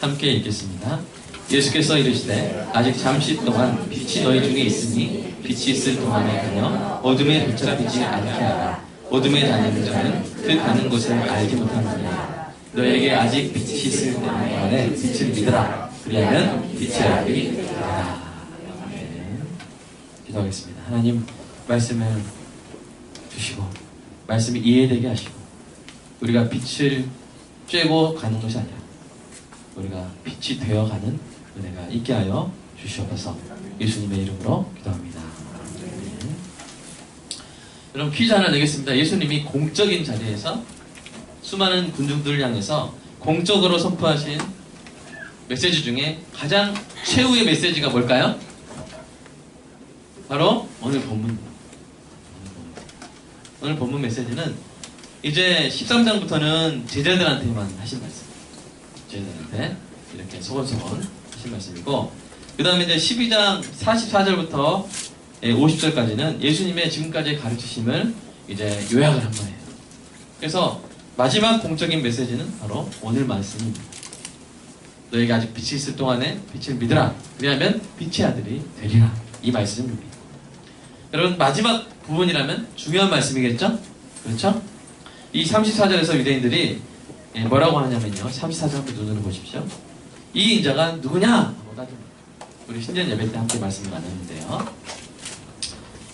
함께 읽겠습니다. 예수께서 이르시되 아직 잠시 동안 빛이 너희 중에 있으니 빛이 있을 동안에 가며 어둠의 빛을 비치지 않게 하라. 어둠에 다니는 자는 그 가는 곳을 알지 못하느니라. 너에게 아직 빛이 있을 동안에 빛을 믿으라. 그리하면 빛의 아들이 되리라. 기도하겠습니다. 하나님 말씀을 주시고 말씀이 이해되게 하시고 우리가 빛을 쬐고 가는 것이 아니라 우리가 빛이 되어가는 은혜가 있게 하여 주시옵소서. 예수님의 이름으로 기도합니다. 네. 여러분 퀴즈 하나 내겠습니다. 예수님이 공적인 자리에서 수많은 군중들을 향해서 공적으로 선포하신 메시지 중에 가장 최후의 메시지가 뭘까요? 바로 오늘 본문입니다. 오늘 본문 메시지는 이제 13장부터는 제자들한테만 하신 말씀. 제자들한테 이렇게 소곤소곤 하신 말씀이고, 그 다음에 이제 12장 44절부터 50절까지는 예수님의 지금까지의 가르치심을 이제 요약을 한 거예요. 그래서 마지막 공적인 메시지는 바로 오늘 말씀입니다. 너에게 아직 빛이 있을 동안에 빛을 믿으라. 그리하면 빛의 아들이 되리라. 이 말씀입니다. 여러분 마지막 부분이라면 중요한 말씀이겠죠? 그렇죠? 이 34절에서 유대인들이 뭐라고 하냐면요. 34절 한번 눈으로 보십시오. 이 인자가 누구냐? 하고 따집니다. 우리 신년 예배 때 함께 말씀을 나눴는데요.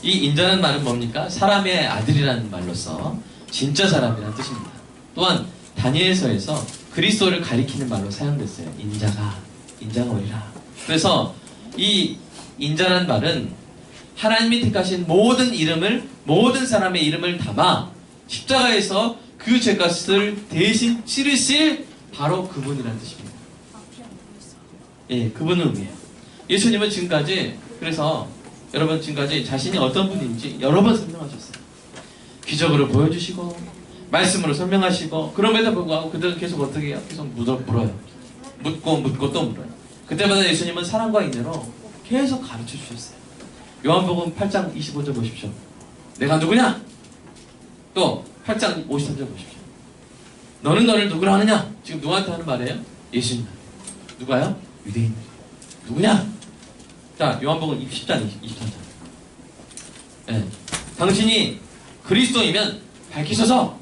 이 인자는 말은 뭡니까? 사람의 아들이라는 말로서 진짜 사람이라는 뜻입니다. 또한 다니엘서에서 그리스도를 가리키는 말로 사용됐어요. 인자가 오리라. 그래서 이 인자란 말은 하나님이 택하신 모든 사람의 이름을 담아 십자가에서 그 죄값을 대신 치르실 바로 그분이라는 뜻입니다. 예, 그분을 의미해요. 예수님은 지금까지, 그래서 여러분 지금까지 자신이 어떤 분인지 여러 번 설명하셨어요. 기적으로 보여주시고 말씀으로 설명하시고, 그럼에도 불구하고 그들은 계속 어떻게 해요? 계속 물어요. 묻고 또 물어요. 그때마다 예수님은 사랑과 인내로 계속 가르쳐 주셨어요. 요한복음 8장 25절 보십시오. 내가 누구냐? 또 8장 53절 보십시오. 너는 너를 누구라 하느냐? 지금 누구한테 하는 말이에요? 예수님. 누가요? 유대인. 누구냐? 자, 요한복음 10장 24절. 네. 당신이 그리스도이면 밝히소서.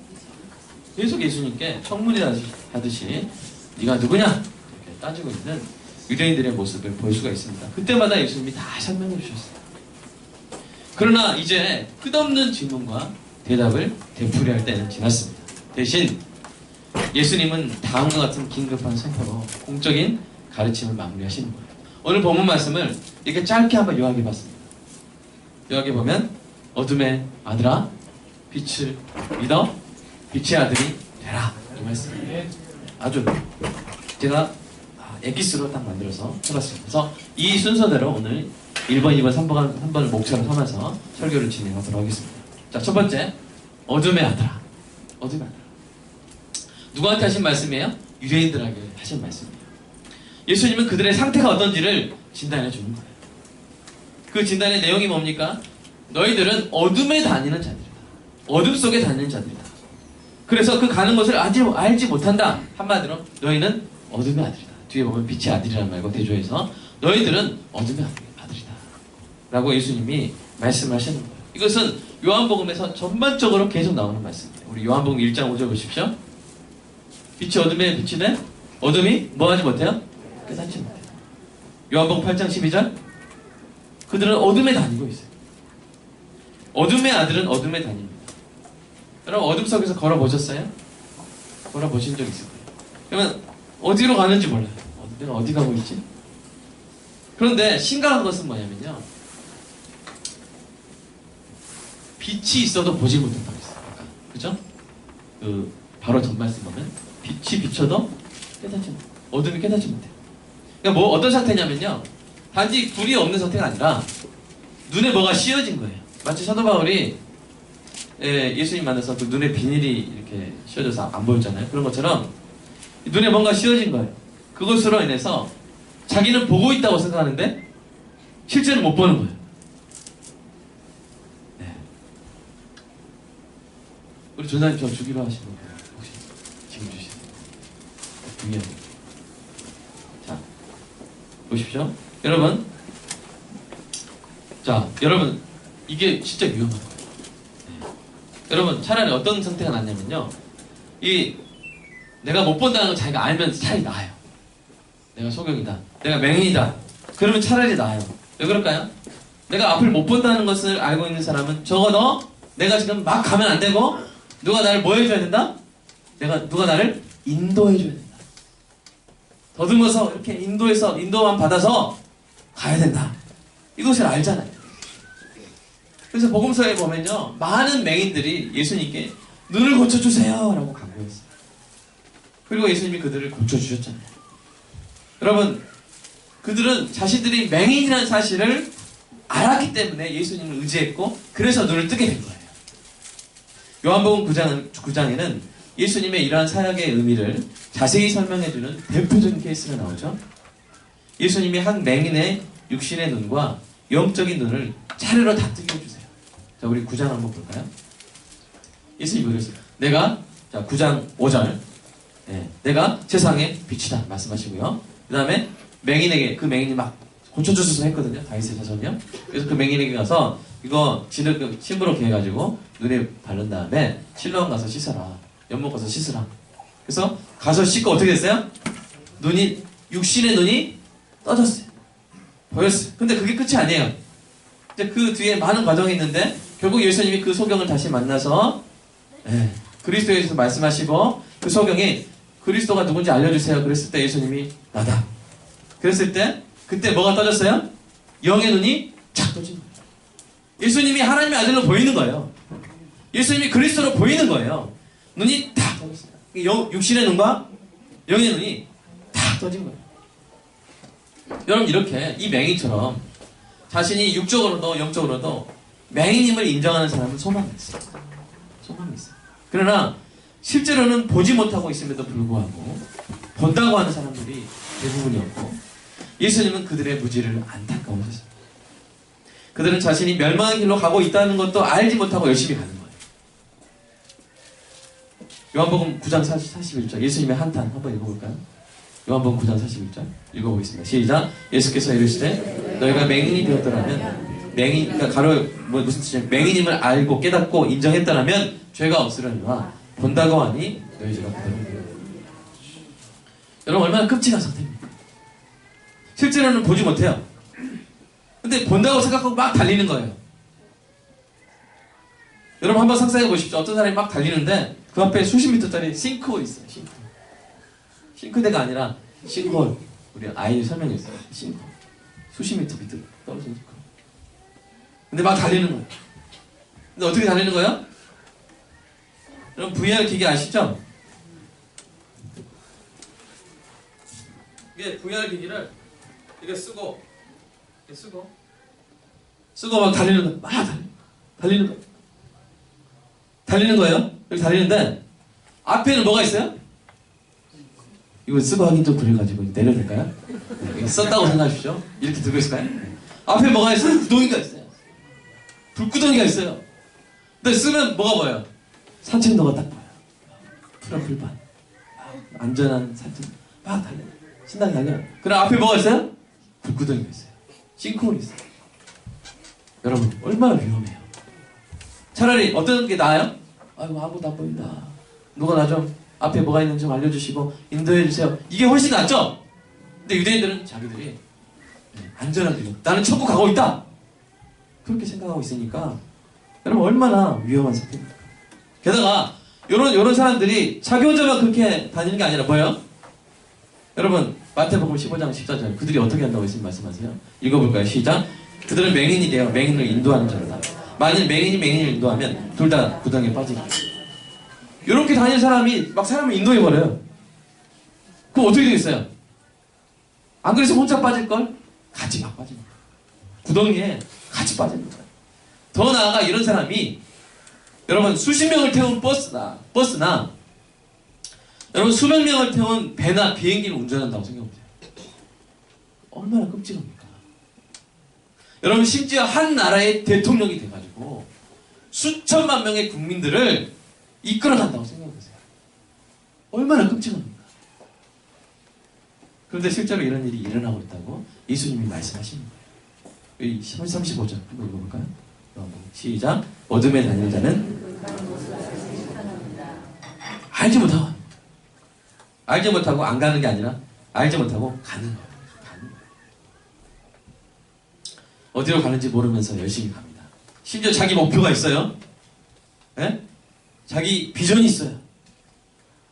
계속 예수님께 청문회 하듯이 네가 누구냐? 이렇게 따지고 있는 유대인들의 모습을 볼 수가 있습니다. 그때마다 예수님이 다 설명해 주셨어요. 그러나 이제 끝없는 질문과 대답을 되풀이할 때는 지났습니다. 대신 예수님은 다음과 같은 긴급한 선포로 공적인 가르침을 마무리하시는 거예요. 오늘 본문 말씀을 이렇게 짧게 한번 요약해봤습니다. 요약해보면 어둠의 아들아 빛을 믿어 빛의 아들이 되라. 이 말씀이에요. 아주 제가 엑기스로 딱 만들어서 해봤습니다. 그래서 이 순서대로 오늘 1번, 2번, 3번을 목차로 삼아서 설교를 진행하도록 하겠습니다. 자, 첫 번째, 어둠의 아들아. 어둠의 아들아. 누구한테 하신 말씀이에요? 유대인들에게 하신 말씀이에요. 예수님은 그들의 상태가 어떤지를 진단해 주는 거예요. 그 진단의 내용이 뭡니까? 너희들은 어둠에 다니는 자들이다. 어둠 속에 다니는 자들이다. 그래서 그 가는 것을 알지 못한다. 한마디로 너희는 어둠의 아들이다. 뒤에 보면 빛의 아들이라는 말과 대조해서 너희들은 어둠의 아들이다. 라고 예수님이 말씀을 하시는 거예요. 이것은 요한복음에서 전반적으로 계속 나오는 말씀입니다. 우리 요한복음 1장 5절 보십시오. 빛이 어둠에 빛이 돼? 어둠이 뭐 하지 못해요? 깨닫지 못해요. 요한복음 8장 12절 그들은 어둠에 다니고 있어요. 어둠의 아들은 어둠에 다닙니다. 여러분 어둠 속에서 걸어보셨어요? 걸어보신 적 있을 거예요. 그러면 어디로 가는지 몰라요. 내가 어디 가고 있지? 그런데 심각한 것은 뭐냐면요. 빛이 있어도 보지 못한다고 했어요. 그죠? 바로 전 말씀 보면 빛이 비춰도 깨닫지 못해요. 어둠이 깨닫지 못해요. 그러니까 뭐 어떤 상태냐면요. 단지 불이 없는 상태가 아니라 눈에 뭐가 씌어진 거예요. 마치 사도 바울이 예수님 만나서 그 눈에 비닐이 이렇게 씌어져서 안 보였잖아요. 그런 것처럼 눈에 뭔가 씌어진 거예요. 그것으로 인해서 자기는 보고 있다고 생각하는데 실제로 못 보는 거예요. 네. 우리 전사님 저 주기로 하시는 거예요. 혹시 지금 주시세요. 중요해요. 보십시오. 여러분, 자, 여러분, 이게 진짜 위험한 거예요. 네. 여러분, 차라리 어떤 상태가 낫냐면요. 내가 못 본다는 걸 자기가 알면 차라리 나아요. 내가 소경이다. 내가 맹인이다. 그러면 차라리 나아요. 왜 그럴까요? 내가 앞을 못 본다는 것을 알고 있는 사람은 적어도 내가 지금 막 가면 안 되고 누가 나를 뭐 해줘야 된다? 누가 나를 인도해줘야 된다. 더듬어서 이렇게 인도만 받아서 가야 된다. 이것을 알잖아요. 그래서 복음서에 보면요. 많은 맹인들이 예수님께 눈을 고쳐주세요 라고 간구했어요. 그리고 예수님이 그들을 고쳐주셨잖아요. 여러분, 그들은 자신들이 맹인이라는 사실을 알았기 때문에 예수님을 의지했고 그래서 눈을 뜨게 된 거예요. 요한복음 9장에는 예수님의 이러한 사역의 의미를 자세히 설명해주는 대표적인 케이스가 나오죠. 예수님이 한 맹인의 육신의 눈과 영적인 눈을 차례로 다 뜨게 해주세요. 자, 우리 9장 한번 볼까요? 예수님이 그랬어요. 자, 9장 5절. 네, 내가 세상의 빛이다 말씀하시고요. 그 다음에 맹인에게, 그 맹인이 막 고쳐주셔서 했거든요. 다윗의 자손이요. 그래서 그 맹인에게 가서 이거 침부로 해가지고 눈에 바른 다음에 실로암 가서 씻어라. 연못 가서 씻으라. 그래서 가서 씻고 어떻게 됐어요? 육신의 눈이 떠졌어요. 보였어요. 근데 그게 끝이 아니에요. 이제 그 뒤에 많은 과정이 있는데 결국 예수님이 그 소경을 다시 만나서 그리스도에 대해서 말씀하시고 그 소경이 그리스도가 누군지 알려주세요. 그랬을 때 예수님이 나다. 그랬을 때 그때 뭐가 떠졌어요? 영의 눈이 착 떠진 거예요. 예수님이 하나님의 아들로 보이는 거예요. 예수님이 그리스도로 보이는 거예요. 눈이 탁 떠졌어요. 육신의 눈과 영의 눈이 탁 떠진 거예요. 여러분, 이렇게 이 맹인처럼 자신이 육적으로도 영적으로도 맹인임을 인정하는 사람은 소망이 있어요. 소망이 있어요. 그러나 실제로는 보지 못하고 있음에도 불구하고 본다고 하는 사람들이 대부분이었고 예수님은 그들의 무지를 안타까워하셨습니다. 그들은 자신이 멸망의 길로 가고 있다는 것도 알지 못하고 열심히 가는 거예요. 요한복음 9장 41절 예수님의 한탄 한번 읽어볼까요? 요한복음 9장 41절 읽어보겠습니다. 시작. 예수께서 이르시되 너희가 맹인이 되었더라면 그러니까 무슨 뜻이냐, 맹인임을 알고 깨닫고 인정했더라면 죄가 없으려니와 본다고 하니 너희 죄가 그대로. 여러분, 얼마나 끔찍한 상태입니까? 실제로는 보지 못해요. 근데 본다고 생각하고 막 달리는 거예요. 여러분, 한번 상상해 보십시오. 어떤 사람이 막 달리는데 그 앞에 수십 미터짜리 싱크홀이 있어요. 싱크대가 아니라 싱크홀. 우리 아이 설명했어요. 싱크홀. 수십 미터 밑으로 떨어진 싱크홀. 근데 막 달리는 거예요. 근데 어떻게 달리는 거예요? 여러분, VR 기계 아시죠? 이게 VR 기기를 이렇게 쓰고 막 달리는 거예요. 막 달리는 거예요. 달리는 거예요. 여기 달리는데 앞에는 뭐가 있어요? 이거 쓰고 하긴 좀 그래가지고 내려도 될까요? 네, 썼다고 생각하십시오. 이렇게 들고 있을까요? 앞에 뭐가 있어요? 구덩이가 있어요. 불구덩이가 있어요. 근데 쓰면 뭐가 보여요? 산책로가 딱 보여요. 푸른 풀밭. 안전한 산책. 막 달려요. 신나게 달려요. 그럼 앞에 뭐가 있어요? 불구덩이가 있어요. 싱크홀이 있어요. 여러분, 얼마나 위험해요. 차라리 어떤 게 나아요? 아이고, 아무도 안 보인다. 누가 나 좀 앞에 뭐가 있는지 좀 알려주시고 인도해주세요. 이게 훨씬 낫죠? 근데 유대인들은 자기들이 안전한 길, 나는 천국 가고 있다, 그렇게 생각하고 있으니까 여러분, 얼마나 위험한 상태입니까? 게다가 요런 사람들이 자기 혼자만 그렇게 다니는 게 아니라 뭐예요? 여러분, 마태복음 15장 14절 그들이 어떻게 한다고 예수님 말씀하세요? 읽어볼까요? 시작. 그들은 맹인이 되어 맹인을 인도하는 자로다. 만일 맹인이 맹인을 인도하면 둘 다 구덩이에 빠지게. 이렇게 다니는 사람이 막 사람을 인도해버려요. 그럼 어떻게 되겠어요? 안 그래서 혼자 빠질걸? 같이 막 빠지는 거예요. 구덩이에 같이 빠지는 거예요. 더 나아가 이런 사람이 여러분, 수십 명을 태운 버스나 여러분, 수백 명을 태운 배나 비행기를 운전한다고 생각해보세요. 얼마나 끔찍합니까? 여러분, 심지어 한 나라의 대통령이 돼가지고 수천만 명의 국민들을 이끌어간다고 생각해보세요. 얼마나 끔찍합니까? 그런데 실제로 이런 일이 일어나고 있다고 예수님이 말씀하신 거예요. 이 35절 한번 읽어볼까요? 시작. 어둠에 다니는 자는 알지 못하고 안 가는 게 아니라 알지 못하고 가는 거예요. 어디로 가는지 모르면서 열심히 갑니다. 심지어 자기 목표가 있어요. 예? 자기 비전이 있어요.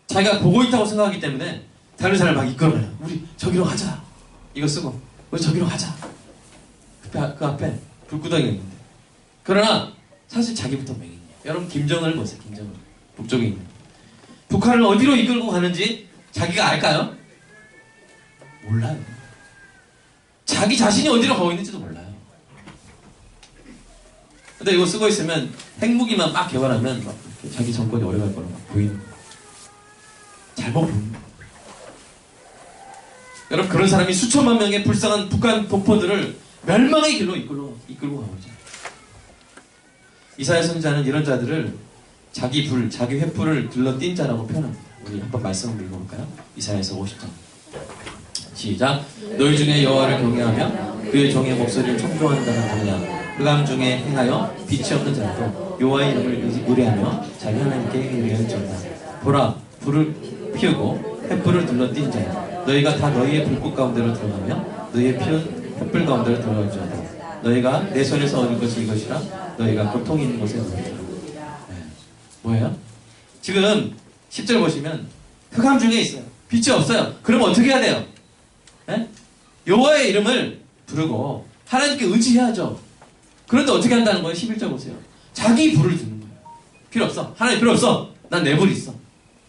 자기가 보고 있다고 생각하기 때문에 다른 사람을 막 이끌어요. 우리 저기로 가자. 이거 쓰고 우리 저기로 가자. 그 앞에 불구덩이가 있는데. 그러나 사실 자기부터 맹인이에요. 여러분 김정은을 보세요. 김정은. 북쪽에 있는. 북한을 어디로 이끌고 가는지 자기가 알까요? 몰라요. 자기 자신이 어디로 가고 있는지도 몰라요. 근데 이거 쓰고 있으면 핵무기만 막 개발하면 막 자기 정권이 오래갈 거로 막 보이는 거예요. 잘못 보이는 거예요. 여러분 그런 사람이 수천만 명의 불쌍한 북한 동포들을 멸망의 길로 이끌고 가고 있죠. 이사야 선지자는 이런 자들을 자기 횃불을 들러띈 자라고 표현합니다. 우리 한번 말씀을 읽어볼까요? 이사야서 50장 시작. 너희 중에 여호와를 경외하며 그의 종의 목소리를 청종한다는 자냐. 흑암 중에 행하여 빛이 없는 자도 여호와의 이름을 의뢰하며 자기 하나님께 의뢰할지어다. 보라, 불을 피우고 횃불을 들러띈 자야. 너희가 다 너희의 불꽃 가운데로 들어가며 너희의 피운 횃불 가운데로 들어갈지어다. 너희가 내 손에서 얻은 것이 이것이라. 너희가 고통이 있는 곳에 넣으리라. 네. 뭐예요? 지금 10절 보시면 흑암 중에 있어요. 빛이 없어요. 그럼 어떻게 해야 돼요? 네? 여호와의 이름을 부르고 하나님께 의지해야죠. 그런데 어떻게 한다는 거예요? 11절 보세요. 자기 불을 드는 거예요. 필요 없어. 하나님 필요 없어. 난 내 불 있어.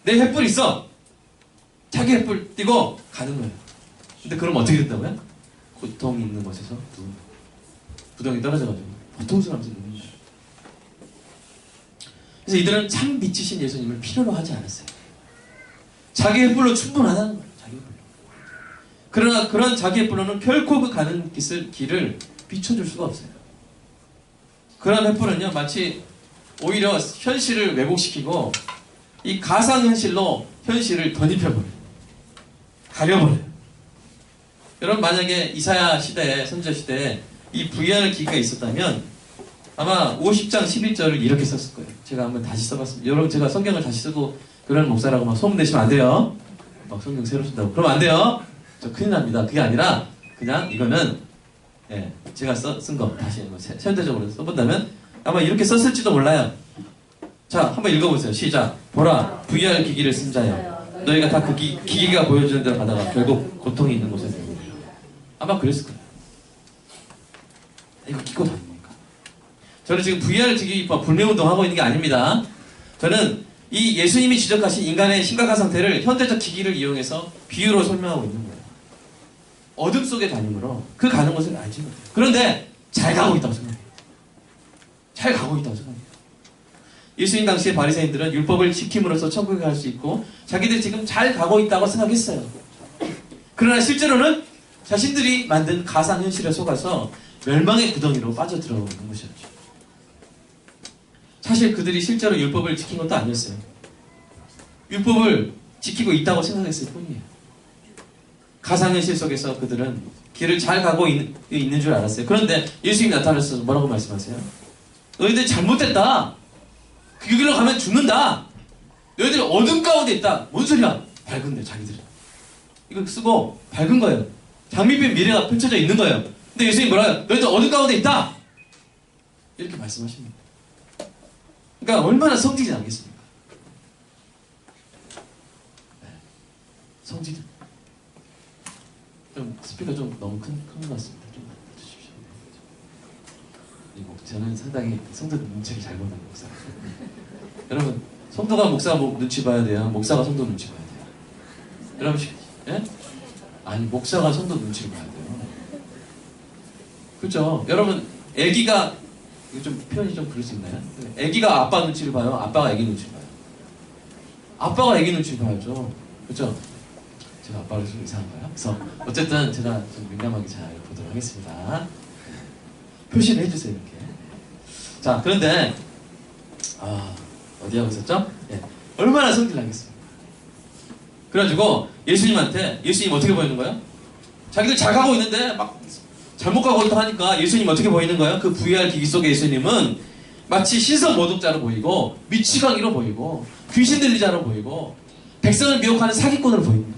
내 횃불 있어. 자기 횃불 띄고 가는 거예요. 근데 그럼 어떻게 된다고요? 고통이 있는 곳에서 부덩이 떨어져가지고 고통스러워서 누는 거예요. 그래서 이들은 참 빛이신 예수님을 필요로 하지 않았어요. 자기 횃불로 충분하다는 거예요. 자기 횃불로. 그러나 그런 자기 횃불로는 결코 그 가는 길을 비춰줄 수가 없어요. 그런 횃불은요, 마치 오히려 현실을 왜곡시키고 이 가상현실로 현실을 덧입혀버려요. 가려버려요. 여러분 만약에 이사야 시대에, 선지자 시대에 이 VR을 기기가 있었다면 아마 50장 11절을 이렇게 썼을 거예요. 제가 한번 다시 써봤습니다. 여러분 제가 성경을 다시 쓰고 그런 목사라고 막 소문내시면 안 돼요. 막 성경 새로 쓴다고. 그러면 안 돼요. 저 큰일 납니다. 그게 아니라 그냥 이거는 예, 제가 쓴 거 다시 현대적으로 써본다면 아마 이렇게 썼을지도 몰라요. 자, 한번 읽어보세요. 시작. 보라, VR 기기를 쓴 자여. 너희가 다 그 기기가 보여주는 대로 가다가 결국 고통이 있는 곳에 들어오리라. 아마 그랬을 거예요. 이거 끼고 다닙니까? 저는 지금 VR 기기 불매운동 하고 있는 게 아닙니다. 저는 이 예수님이 지적하신 인간의 심각한 상태를 현대적 기기를 이용해서 비유로 설명하고 있는 거예요. 어둠 속에 다니므로 그 가는 곳을 알지 못해요. 그런데 잘 가고 있다고 생각해요. 잘 가고 있다고 생각해요. 예수님 당시의 바리새인들은 율법을 지킴으로써 천국에 갈 수 있고 자기들이 지금 잘 가고 있다고 생각했어요. 그러나 실제로는 자신들이 만든 가상현실에 속아서 멸망의 구덩이로 빠져들어오는 것이었죠. 사실 그들이 실제로 율법을 지킨 것도 아니었어요. 율법을 지키고 있다고 생각했을 뿐이에요. 가상현실 속에서 그들은 길을 잘 가고 있는 줄 알았어요. 그런데 예수님이 나타나셔서 뭐라고 말씀하세요? 너희들 잘못됐다. 그 길로 가면 죽는다. 너희들 어둠 가운데 있다. 뭔 소리야? 밝은데 자기들은. 이거 쓰고 밝은 거예요. 장밋빛 미래가 펼쳐져 있는 거예요. 근데 예수님이 뭐라고요? 너희들 어둠 가운데 있다. 이렇게 말씀하십니다. 그러니까 얼마나 성지지 않겠습니까? 네. 성지지. 좀 스피커 좀 너무 큰 것 같습니다. 좀 주십시오. 저는 상당히 성도 눈치를 잘 보는 목사. 여러분 성도가 목사 눈치 봐야 돼요? 목사가 성도 눈치 봐야 돼요? 여러분 예? 아니 목사가 성도 눈치를 봐야 돼요. 그렇죠? 여러분 애기가 이거 좀 표현이 좀 그럴 수 있나요? 애기가 아빠 눈치를 봐요? 아빠가 애기 눈치를 봐요? 아빠가 애기 눈치를 봐야죠. 그렇죠? 제가 아빠가 좀 이상한가요? 그래서 어쨌든 제가 좀 민감하게 잘 보도록 하겠습니다. 표시를 해주세요 이렇게. 자 그런데 어디 하고 있었죠? 예. 얼마나 성질나겠습니까? 그래가지고 예수님한테 예수님 어떻게 보이는 거예요? 자기들 잘 가고 있는데 막 잘못 가고 있다 하니까 예수님 어떻게 보이는 거예요? 그 VR 기기 속의 예수님은 마치 신성 모독자로 보이고 미치광이로 보이고 귀신 들리자로 보이고 백성을 미혹하는 사기꾼으로 보이는 거예요.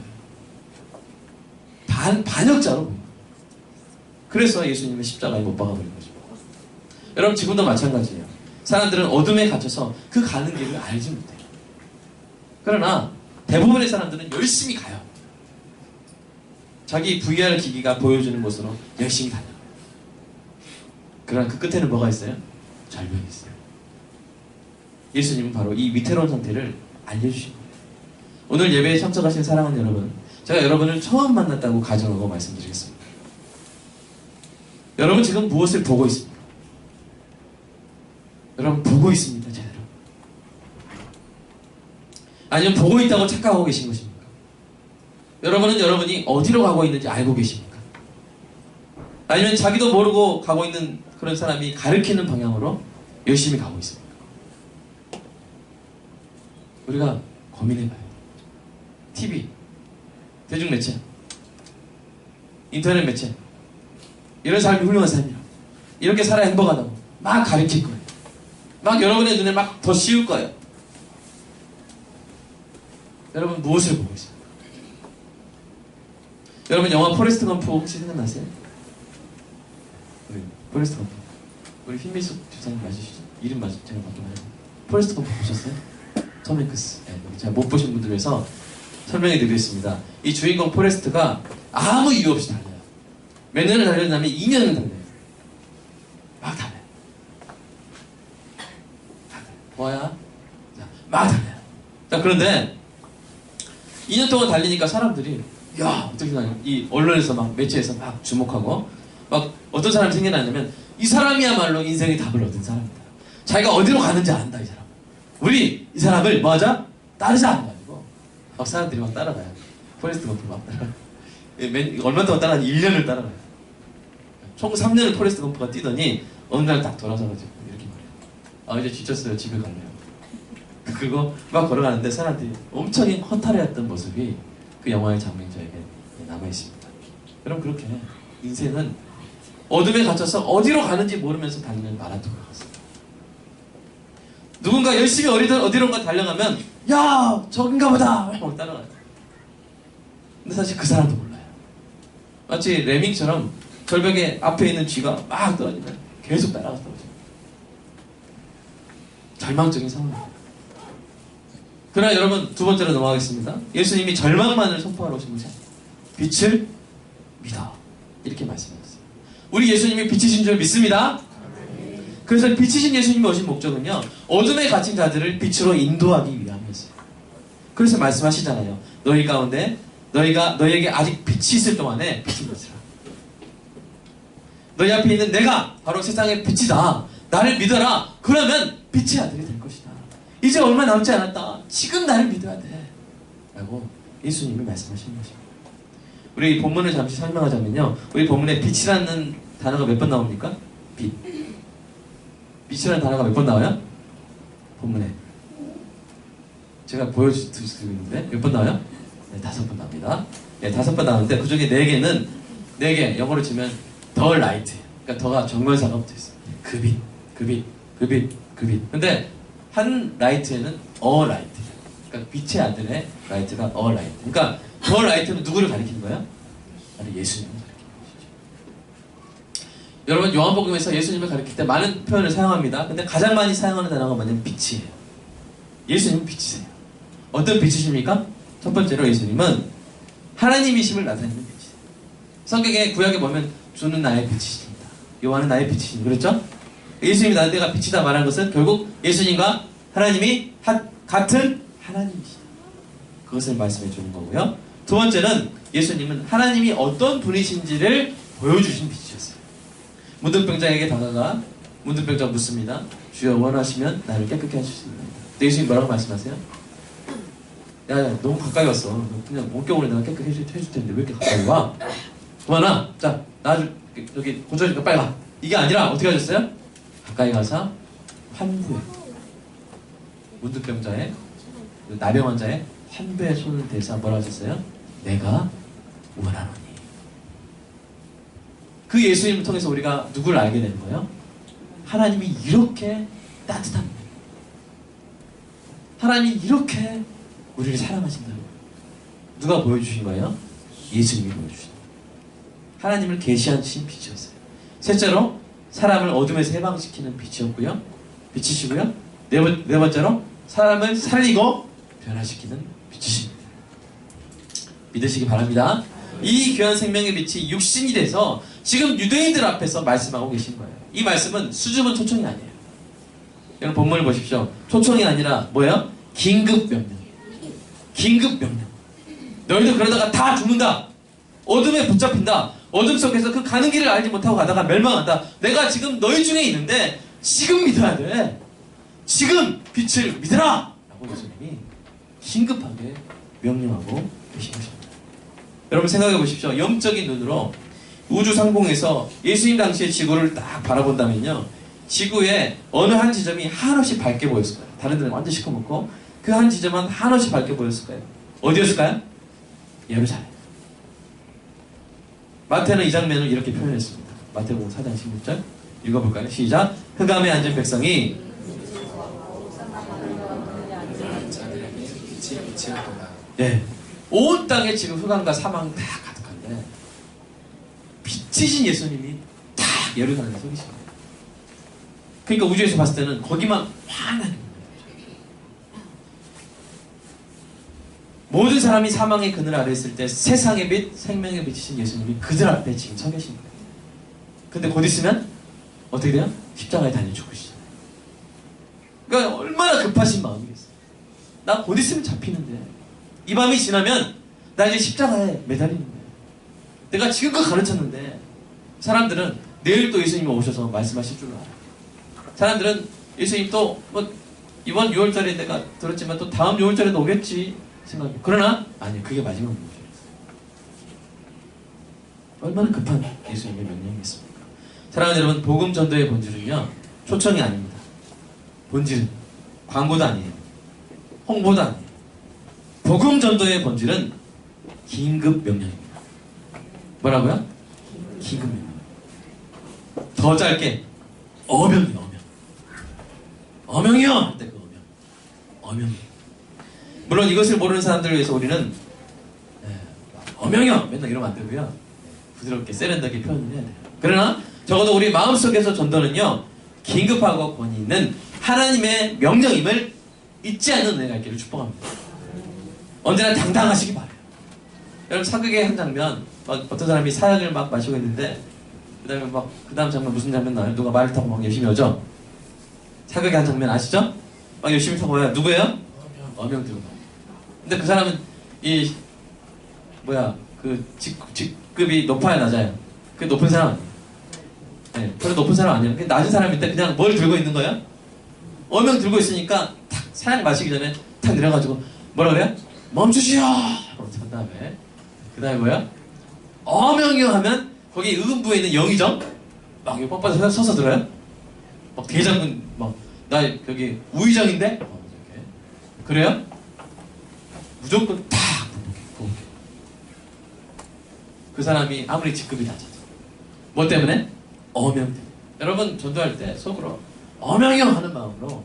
반역자로 보이는 거예요. 그래서 예수님은 십자가에 못 박아버린 거죠. 여러분 지금도 마찬가지예요. 사람들은 어둠에 갇혀서 그 가는 길을 알지 못해요. 그러나 대부분의 사람들은 열심히 가요. 자기 VR 기기가 보여주는 곳으로 열심히 다녀요. 그러나 그 끝에는 뭐가 있어요? 절벽이 있어요. 예수님은 바로 이 위태로운 상태를 알려주신 거예요. 오늘 예배에 참석하신 사랑하는 여러분, 제가 여러분을 처음 만났다고 가정하고 말씀드리겠습니다. 여러분 지금 무엇을 보고 있습니까? 여러분 보고 있습니다, 제대로? 아니면 보고 있다고 착각하고 계신 것입니까? 여러분은 여러분이 어디로 가고 있는지 알고 계십니까? 아니면 자기도 모르고 가고 있는 그런 사람이 가리키는 방향으로 열심히 가고 있습니까? 우리가 고민해봐요. TV, 대중매체, 인터넷 매체, 이런 사람이 훌륭한 삶이라고, 이렇게 살아야 행복하다고 막 가리킬 거예요. 막 여러분의 눈에 막 더 씌울 거예요. 여러분 무엇을 보고 있습니까? 여러분 영화 포레스트 검프 혹시 생각나세요? 우리 포레스트 검프, 우리 흰미숙 주사님 맞으시죠? 이름 맞으 제가 바뀌나요? 포레스트 검프 보셨어요? 톰 행크스. 네, 제가 못 보신 분들 위해서 설명해 드리겠습니다. 이 주인공 포레스트가 아무 이유 없이 달려요. 몇 년을 달렸냐면 2년을 달려요. 막 달려요. 뭐야? 막 달려요. 자, 그런데 2년 동안 달리니까 사람들이 야, 어떻게 생각해요? 이 언론에서 막 매체에서 막 주목하고 막 어떤 사람이 생겨나냐면 이 사람이야말로 인생의 답을 얻은 사람이다. 자기가 어디로 가는지 안다, 이 사람. 우리 이 사람을 뭐하자? 따르자 안 가지고 막 사람들이 막 따라가요. 포레스트 검프 막 따라가요. 얼마 동안 따라가니 1년을 따라가요. 총 3년을 포레스트 검프가 뛰더니 어느 날 딱 돌아서가지고 이렇게 말해요. 아, 이제 지쳤어요. 집에 갈래요. 그리고 막 걸어가는데 사람들이 엄청 허탈해했던 모습이 그 영화의 장면 저에게 남아있습니다. 그럼 그렇게 인생은 어둠에 갇혀서 어디로 가는지 모르면서 달리는 마라톤 같습니다. 누군가 열심히 어디론가 달려가면 야, 저긴가 보다 하고 따라가요. 근데 사실 그 사람도 몰라요. 마치 레밍처럼 절벽에 앞에 있는 쥐가 막 떨어지면 계속 따라가서 떨어져요. 절망적인 상황입니다. 그러나 여러분 두 번째로 넘어가겠습니다. 예수님이 절망만을 선포하러 오신 것이 아니에요. 빛을 믿어. 이렇게 말씀하셨어요. 우리 예수님이 빛이신 줄 믿습니다. 그래서 빛이신 예수님이 오신 목적은요, 어둠에 갇힌 자들을 빛으로 인도하기 위함이었어요. 그래서 말씀하시잖아요. 너희 가운데 너희에게 아직 빛이 있을 동안에 빛을 믿으라. 너희 앞에 있는 내가 바로 세상의 빛이다. 나를 믿어라. 그러면 빛의 아들이 될 것이다. 이제 얼마 남지 않았다. 지금 나를 믿어야 돼. 라고 예수님이 말씀하시는 것입니다. 우리 본문을 잠시 설명하자면요, 우리 본문에 빛이라는 단어가 몇 번 나옵니까? 빛. 빛이라는 단어가 몇 번 나와요? 본문에. 제가 보여드리고 있는데 몇 번 나와요? 네, 5번 나옵니다. 네, 5번 나오는데 그 중에 4개는 4개 영어로 치면 더 라이트. 그러니까 더가 정관사가 붙어있어요. 그 빛, 그 빛, 그 빛, 그 빛. 근데 한 라이트에는 어 라이트. 그러니까 빛의 아들의 라이트가 어 라이트. 그러니까 더 라이트는 누구를 가리키는 거예요? 바로 예수님을 가리키는 것이죠. 여러분 요한복음에서 예수님을 가리킬 때 많은 표현을 사용합니다. 근데 가장 많이 사용하는 단어가 뭐냐면 빛이에요. 예수님은 빛이세요. 어떤 빛이십니까? 첫 번째로 예수님은 하나님이심을 나타내는 빛이세요. 성경에 구약에 보면 주는 나의 빛이십니다. 요한은 나의 빛이십니다. 그렇죠? 예수님이 내가 빛이다 말한 것은 결국 예수님과 하나님이 같은 하나님이시다. 그것을 말씀해 주는 거고요. 두 번째는 예수님은 하나님이 어떤 분이신지를 보여주신 빛이셨어요. 문둥병자에게 다가가 문둥병자가 묻습니다. 주여 원하시면 나를 깨끗게 해주십니다. 예수님 뭐라고 말씀하세요? 야, 너무 가까이 왔어. 그냥 목격으로 내가 깨끗게 해줄 텐데 왜 이렇게 가까이 와? 그만아. 자, 나 여기 고쳐주니까 빨리 와. 이게 아니라 어떻게 하셨어요? 가까이 가서 환부에 문둥병자의 나병 환자의 환부에 손을 대서 뭐라 하셨어요? 내가 원하노니 그 예수님을 통해서 우리가 누구를 알게 되는 거예요? 하나님이 이렇게 따뜻한 거예요. 하나님이 이렇게 우리를 사랑하신다는 거예요. 누가 보여주신 거예요? 예수님이 보여주신 거예요. 하나님을 계시하신 빛이었어요. 셋째로 사람을 어둠에서 해방시키는 빛이었고요. 빛이시고요. 네 번째로 사람을 살리고 변화시키는 빛이십니다. 믿으시기 바랍니다. 이 귀한 생명의 빛이 육신이 돼서 지금 유대인들 앞에서 말씀하고 계신 거예요. 이 말씀은 수줍은 초청이 아니에요. 여러분 본문을 보십시오. 초청이 아니라 뭐예요? 긴급 명령이에요. 긴급 명령. 너희들 그러다가 다 죽는다. 어둠에 붙잡힌다. 어둠 속에서 그 가는 길을 알지 못하고 가다가 멸망한다. 내가 지금 너희 중에 있는데 지금 믿어야 돼. 지금 빛을 믿으라! 라고 예수님이 긴급하게 명령하고 계신 것입니다. 여러분 생각해 보십시오. 영적인 눈으로 우주 상공에서 예수님 당시의 지구를 딱 바라본다면요. 지구의 어느 한 지점이 한없이 밝게 보였을 거예요. 다른 데는 완전 시커멓고 그 한 지점은 한없이 밝게 보였을 거예요. 어디였을까요? 예루살렘. 마태는 이 장면을 이렇게 표현했습니다. 마태복음 4장 16절 읽어볼까요? 시작. 흑암에 앉은 백성이 네, 온 땅에 지금 흑암과 사망 다 가득한데 빛이신 예수님이 딱 예루살렘에 서 계신 거예요. 그러니까 우주에서 봤을 때는 거기만 환하게 모든 사람이 사망의 그늘 아래 있을 때 세상의 빛, 생명의 빛이신 예수님이 그들 앞에 지금 서 계신 거예요. 근데 곧 있으면 어떻게 돼요? 십자가에 달려 죽으시잖아요. 그러니까 얼마나 급하신 마음이겠어요. 나 곧 있으면 잡히는데 이 밤이 지나면 나 이제 십자가에 매달리는 거예요. 내가 지금껏 가르쳤는데 사람들은 내일 또 예수님이 오셔서 말씀하실 줄 알아요. 사람들은 예수님 또 뭐 이번 6월달에 내가 들었지만 또 다음 6월달에도 오겠지 생각해요. 그러나 아니요, 그게 마지막 문제예요. 얼마나 급한 예수님의 명령이겠습니까? 사랑하는 여러분, 복음 전도의 본질은요 초청이 아닙니다. 본질은 광고도 아니에요. 홍보도 아니에요. 복음 전도의 본질은 긴급 명령입니다. 뭐라고요? 긴급 명령. 더 짧게 어명이요. 어명이요! 할 때 그 어명. 물론 이것을 모르는 사람들을 위해서 우리는 어명이요! 맨날 이러면 안 되고요. 부드럽게 세련되게 표현을 해야 돼요. 그러나 적어도 우리 마음속에서 전도는요 긴급하고 권위 있는 하나님의 명령임을 잊지 않는 은혜가 있기를 축복합니다. 언제나 당당하시기 바라요. 여러분 사극의 한 장면, 막 어떤 사람이 사약을 막 마시고 있는데 그 다음 장면 무슨 장면 나와요? 누가 말을 타고 막 열심히 오죠? 사극의 한 장면 아시죠? 막 열심히 타고 와요. 누구예요? 어명 들고. 근데 그 사람은 직급이 높아야 낮아요? 그 높은 사람 아니에요. 네, 별로 높은 사람 아니에요. 그냥 낮은 사람인데 그냥 뭘 들고 있는 거예요? 어명 들고 있으니까 탁 사약 마시기 전에 탁 내려가지고 뭐라 그래요? 멈추시오! 그 다음에 뭐야? 어명이요 하면 거기 의금부에 있는 영의정 막 이렇게 뻣뻣해서 서서 들어요? 막 대장군 나 여기 우의정인데? 이렇게. 그래요? 무조건 탁 부복해. 그 사람이 아무리 직급이 낮아도 뭐 때문에? 어명 때문에. 여러분 전도할 때 속으로 어명이요 하는 마음으로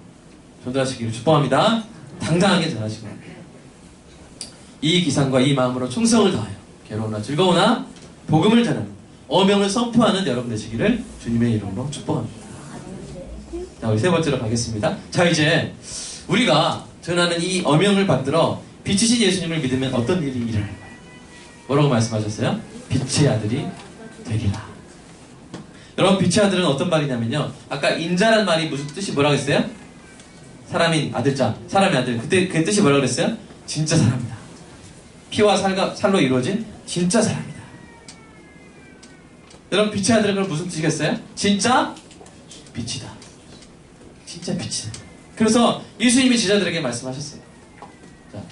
전도하시기를 축복합니다. 당당하게 전하시고 이 기상과 이 마음으로 충성을 다하여 괴로우나 즐거우나 복음을 전하는 어명을 선포하는 여러분 되시기를 주님의 이름으로 축복합니다. 자, 우리 세 번째로 가겠습니다. 자, 이제 우리가 전하는 이 어명을 받들어 빛이신 예수님을 믿으면 어떤 일이 일어날까요? 뭐라고 말씀하셨어요? 빛의 아들이 되리라. 여러분 빛의 아들은 어떤 말이냐면요, 아까 인자란 말이 무슨 뜻이 뭐라고 했어요? 사람인 아들자, 사람의 아들. 그때 그 뜻이 뭐라고 그랬어요? 진짜 사람이다. 피와 살로 이루어진 진짜 사람이다. 여러분 빛의 아들은 그럼 무슨 뜻이겠어요? 진짜 빛이다. 진짜 빛이다. 그래서 예수님이 제자들에게 말씀하셨어요. 자,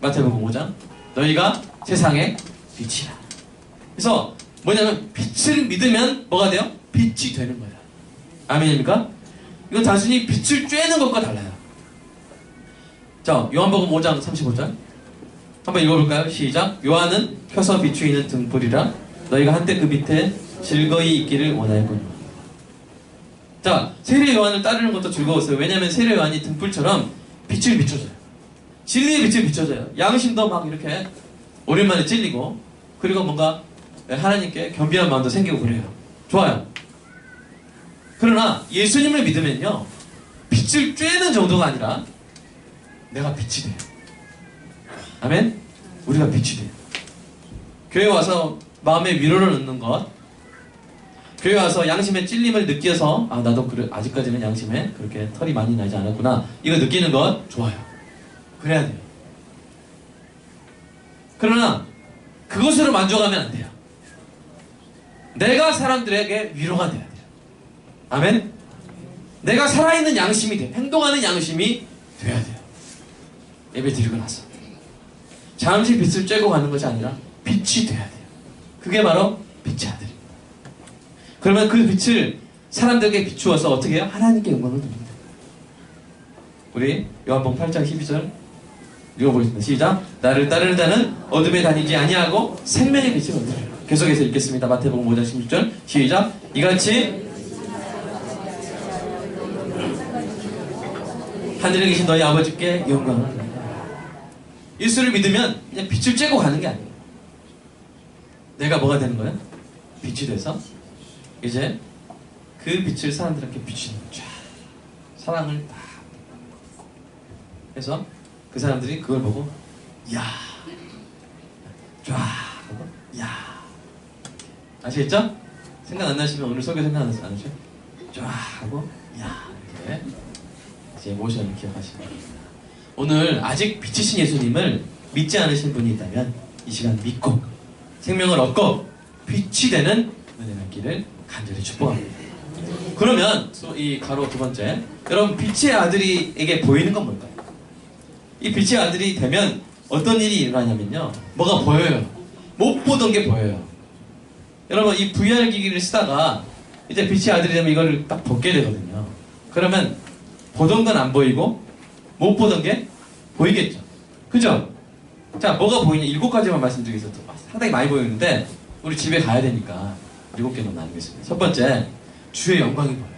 마태복음 5장 너희가 세상의 빛이라. 그래서 뭐냐면 빛을 믿으면 뭐가 돼요? 빛이 되는 거야. 아멘입니까? 이건 단순히 빛을 쬐는 것과 달라요. 자, 요한복음 5장 35절 한번 읽어볼까요? 시작. 요한은 켜서 비추이는 등불이라 너희가 한때 그 밑에 즐거이 있기를 원하였군요. 자, 세례 요한을 따르는 것도 즐거웠어요. 왜냐하면 세례 요한이 등불처럼 빛을 비춰줘요. 진리의 빛을 비춰줘요. 양심도 막 이렇게 오랜만에 찔리고, 그리고 뭔가 하나님께 겸비한 마음도 생기고 그래요. 좋아요. 그러나 예수님을 믿으면요, 빛을 쬐는 정도가 아니라 내가 빛이 돼요. 아멘? 우리가 빛이 돼요. 교회 와서 마음의 위로를 얻는 것, 교회 와서 양심의 찔림을 느껴서 아, 나도 그래, 아직까지는 양심에 그렇게 털이 많이 나지 않았구나, 이거 느끼는 것 좋아요. 그래야 돼요. 그러나 그것으로 만족하면 안 돼요. 내가 사람들에게 위로가 돼야 돼요. 아멘? 내가 살아있는 양심이 돼요. 행동하는 양심이 돼야 돼요. 예배 드리고 나서 잠시 빛을 쬐고 가는 것이 아니라 빛이 돼야 돼요. 그게 바로 빛의 아들입니다. 그러면 그 빛을 사람들에게 비추어서 어떻게 해요? 하나님께 영광을 돌립니다. 우리 요한복음 8장 12절 읽어보겠습니다. 시작. 나를 따르는 자는 어둠에 다니지 아니하고 생명의 빛을 얻으리라. 계속해서 읽겠습니다. 마태복음 5장 16절 시작. 이같이 하늘에 계신 너희 아버지께 영광을 돌리라. 예수를 믿으면 그냥 빛을 쬐고 가는 게 아니에요. 내가 뭐가 되는 거야? 빛이 돼서 이제 그 빛을 사람들에게 비추는 쫙 사랑을 딱 해서 그 사람들이 그걸 보고 야 쫙 하고 야 아시겠죠? 생각 안 나시면 오늘 설교 생각 안 나시죠? 쫙 하고 야 이렇게 제 모션을 기억하시면 됩니다. 오늘 아직 빛이신 예수님을 믿지 않으신 분이 있다면 이 시간 믿고 생명을 얻고 빛이 되는 은혜가 있기를 간절히 축복합니다. 그러면 또 이 가로 두 번째, 여러분 빛의 아들이에게 보이는 건 뭘까요? 이 빛의 아들이 되면 어떤 일이 일어나냐면요, 뭐가 보여요. 못 보던 게 보여요. 여러분 이 VR 기기를 쓰다가 이제 빛의 아들이 되면 이거를 딱 벗게 되거든요. 그러면 보던 건 안 보이고 못 보던 게 보이겠죠. 그죠? 자, 뭐가 보이냐? 7가지만 말씀드리겠습니다. 상당히 많이 보이는데 우리 집에 가야 되니까 7개로 나누겠습니다. 첫 번째, 주의 영광이 보여요.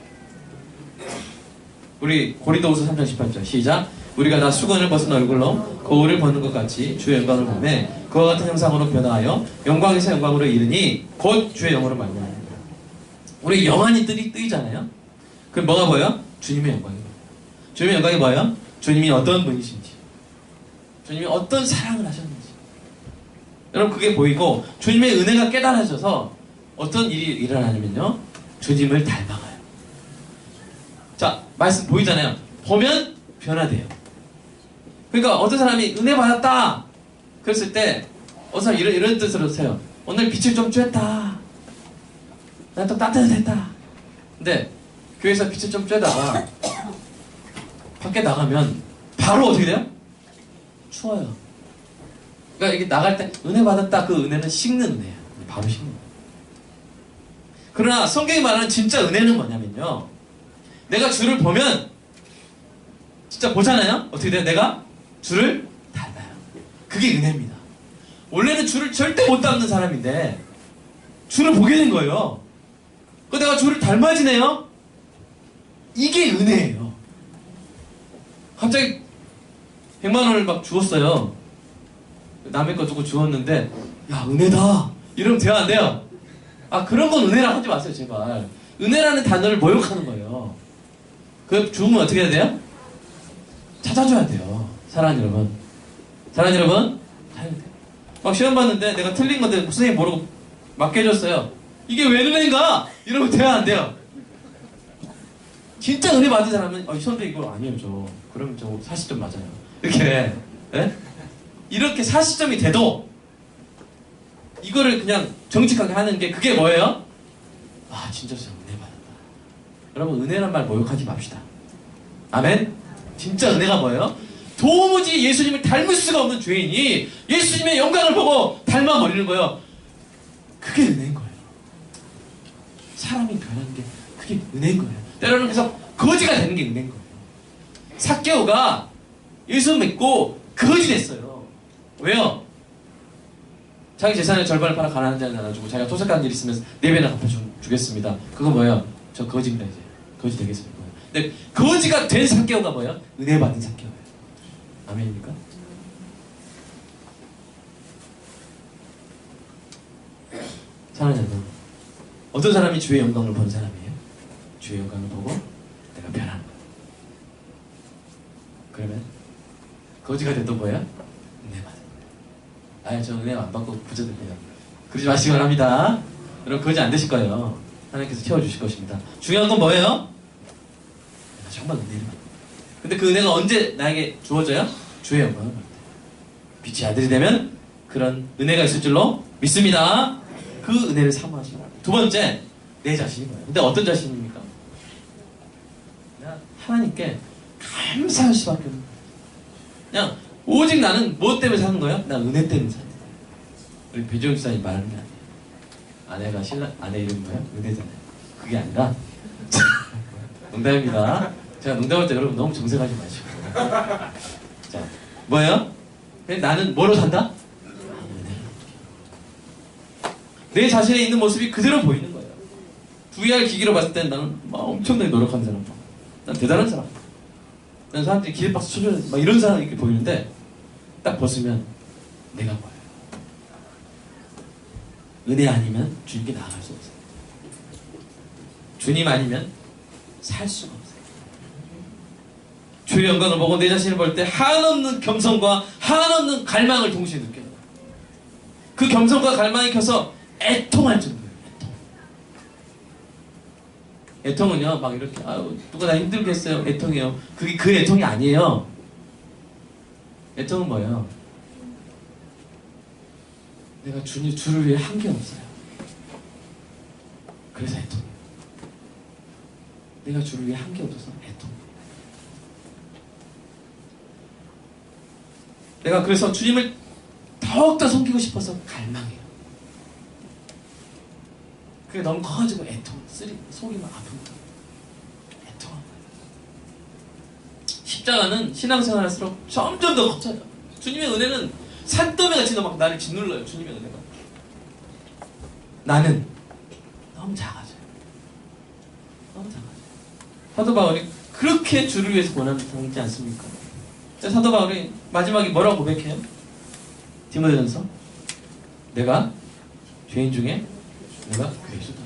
우리 고린도후서 3장 18절 시작. 우리가 다 수건을 벗은 얼굴로 거울을 벗는 것 같이 주의 영광을 보매 그와 같은 형상으로 변화하여 영광에서 영광으로 이르니 곧 주의 영으로 말미암습니다. 우리 영안이 뜨이잖아요. 그럼 뭐가 보여? 주님의 영광이 보여요. 주님의 영광이 뭐예요? 주님이 어떤 분이신지, 주님이 어떤 사랑을 하셨는지, 여러분 그게 보이고 주님의 은혜가 깨달아져서 어떤 일이 일어나냐면요, 주님을 닮아가요. 자, 말씀 보이잖아요. 보면 변화돼요. 그러니까 어떤 사람이 은혜 받았다 그랬을 때 어떤 사람 이런 뜻으로 세요. 오늘 빛을 좀 쬐다, 난 또 따뜻했다. 근데 교회에서 빛을 좀 쬐다가 밖에 나가면 바로 어떻게 돼요? 추워요. 그러니까 이게 나갈 때 은혜 받았다, 그 은혜는 식는 은혜예요. 바로 식는 은혜. 그러나 성경이 말하는 진짜 은혜는 뭐냐면요, 내가 주를 보면 진짜 보잖아요. 어떻게 돼요? 내가 주를 닮아요. 그게 은혜입니다. 원래는 주를 절대 못 닮는 사람인데 주를 보게 된 거예요. 그 내가 주를 닮아지네요. 이게 은혜예요. 갑자기 100만 원을 막 주었어요. 남의 거 두고 주었는데 야 은혜다 이러면 돼요, 안 돼요? 아, 그런 건 은혜라 하지 마세요, 제발. 은혜라는 단어를 모욕하는 거예요. 그 주면 어떻게 해야 돼요? 찾아줘야 돼요. 사랑하는 여러분, 사랑하는 여러분, 찾아야 돼요. 막 시험 봤는데 내가 틀린 건데 선생님 모르고 맡겨줬어요. 이게 왜 은혜인가? 이러면 돼요, 안 돼요? 진짜 은혜 받은 사람은 선생님 이거 아니에요 저, 그러면 저 40점 맞아요, 이렇게. 네? 이렇게 40점이 돼도 이거를 그냥 정직하게 하는 게, 그게 뭐예요? 아, 진짜 저 은혜 받았다. 여러분 은혜란 말 모욕하지 맙시다. 아멘? 진짜 은혜가 뭐예요? 도무지 예수님을 닮을 수가 없는 죄인이 예수님의 영광을 보고 닮아버리는 거예요. 그게 은혜인 거예요. 사람이 변하는 게 그게 은혜인 거예요. 때로는 그래서 거지가 되는 게 은혜인 거예요. 삭개오가 예수 믿고 거지 됐어요. 왜요? 자기 재산의 절반을 팔아 가난한 자를 나눠주고 자기가 토색하는 일 있으면 4배나 갚아주겠습니다. 그거 뭐예요? 저 거지입니다. 이제 거지 되겠습니다. 근데 거지가 된 삭개오가 뭐예요? 은혜 받은 삭개오예요. 아멘입니까? 사랑하는 여러분, 어떤 사람이 주의 영광을 본 사람이에요? 주의 영광을 보고 내가 변하는 거예요. 그러면 거지가 돼도 뭐야? 은혜 받은 거예요. 저 은혜 안 받고 부자 됩니다. 그러지 마시기 바랍니다. 여러분 거지 안 되실 거예요. 하나님께서 채워주실 것입니다. 중요한 건 뭐예요? 내가 정말 은혜를 받는 거예요. 근데 그 은혜가 언제 나에게 주어져요? 주의 영광을 받을 때. 빛의 아들이 되면 그런 은혜가 있을 줄로 믿습니다. 그 은혜를 사모하시기 바랍니다. 두 번째, 내 자신이 뭐예요? 근데 어떤 자신입니까? 그냥 하나님께 감사할 수밖에 없는 거예요. 그냥 오직 나는 무엇 때문에 사는 거야? 나 은혜 때문에 사는 거야. 우리 배종익 사님 말하는 게 아니에요. 아내 이름이 뭐예요? 은혜잖아요. 그게 아니라 농담입니다. 제가 농담할 때 여러분 너무 정색하지 마시고. 자, 뭐예요? 나는 뭐로 산다? 내 자신에 있는 모습이 그대로 보이는 거예요. VR 기기로 봤을 때는 나는 막 엄청나게 노력하는 사람. 난 대단한 사람. 난 사람들이 기립박수 쳐주는 막 이런 사람이 이렇게 보이는데 딱 벗으면 내가 보여요. 은혜 아니면 주님께 나아갈 수 없어요. 주님 아니면 살 수가 없어요. 주의 영광을 보고 내 자신을 볼 때 한없는 겸손과 한없는 갈망을 동시에 느껴요. 그 겸손과 갈망이 켜서 애통할 정도예요. 애통은요, 막 이렇게 아유 누가 나 힘들게 했어요. 애통이에요. 그게 그 애통이 아니에요. 애통은 뭐예요? 내가 주를 위해 한 게 없어요. 그래서 애통이에요. 내가 주를 위해 한 게 없어서 애통. 내가 그래서 주님을 더욱더 섬기고 싶어서 갈망해요. 그게 너무 커가지고 애통, 속이 막 아픕니다. 애통. 십자가는 신앙생활 할수록 점점 더 커져요. 주님의 은혜는 산더미같이 막 나를 짓눌러요. 주님의 은혜가. 나는 너무 작아져요. 너무 작아져요. 사도 바울이 그렇게 주를 위해서 고난당하지 않습니까? 사도 바울이 마지막에 뭐라고 고백해요? 디모데전서, 내가 죄인 중에 내가 괴수다.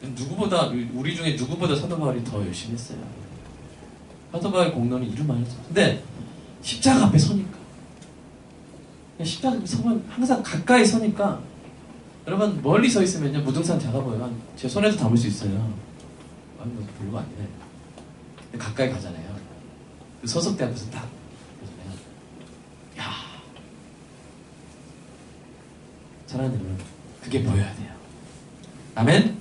누구보다, 우리 중에 누구보다 사도 바울이 더 열심히 했어요. 사도 바울의 공로는 이루 말했죠. 근데 십자가 앞에 서니까, 십자가 앞에 서면 항상 가까이 서니까, 여러분 멀리 서 있으면요 무등산 작아 보여요. 제 손에도 담을 수 있어요. 아니 뭐 별거 아니네. 근데 가까이 가잖아요. 그 서석대 앞에서 딱 그러잖아요. 야, 사랑하는 여러분, 그게 보여야 돼요. 아멘?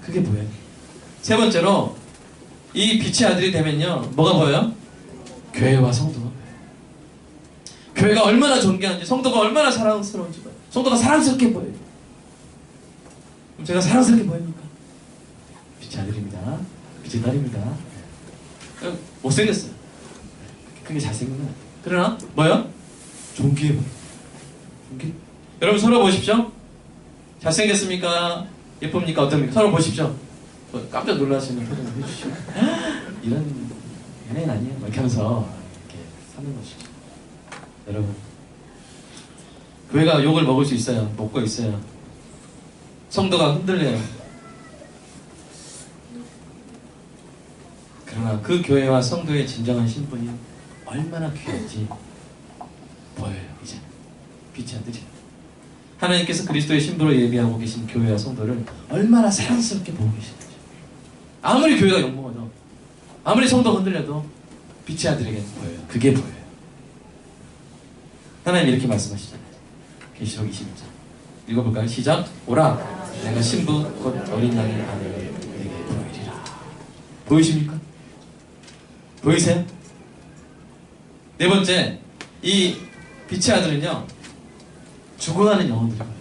그게 보여야 돼요. 세 번째로, 이 빛의 아들이 되면요 뭐가 보여요? 교회와 성도가 보여요. 교회가 얼마나 존귀한지, 성도가 얼마나 사랑스러운지 보여요. 성도가 사랑스럽게 보여요. 그럼 제가 사랑스럽게 보입니까? 빛의 아들입니다. 빛의 딸입니다. 못생겼어요. 그게 잘생긴 거야. 그러나 뭐요? 존귀해 보여요. 존귀. 여러분 서로 보십시오. 잘생겼습니까? 예쁩니까? 어떻습니까? 서로 보십시오. 깜짝 놀라시는 표정을 해주시고 이런 연예인 아니에요? 막 이렇게 하면서 이렇게 사는 것이죠. 여러분, 교회가 욕을 먹을 수 있어요. 먹고 있어요. 성도가 흔들려요. 그러나 그 교회와 성도의 진정한 신분이 얼마나 귀한지 보여요. 이제 빛이 안 들죠. 하나님께서 그리스도의 신부로 예비하고 계신 교회와 성도를 얼마나 사랑스럽게 보고 계시는지. 아무리 교회가 욕먹어도, 아무리 성도가 흔들려도 빛의 아들에게 보여요. 그게 보여요. 하나님 이렇게 말씀하시잖아요. 계시록 21장 읽어볼까요? 시작. 오라, 내가 신부 곧 어린 양의 아내를 내게 보이리라. 보이십니까? 보이세요? 네 번째, 이 빛의 아들은요 죽어가는 영혼들이에요.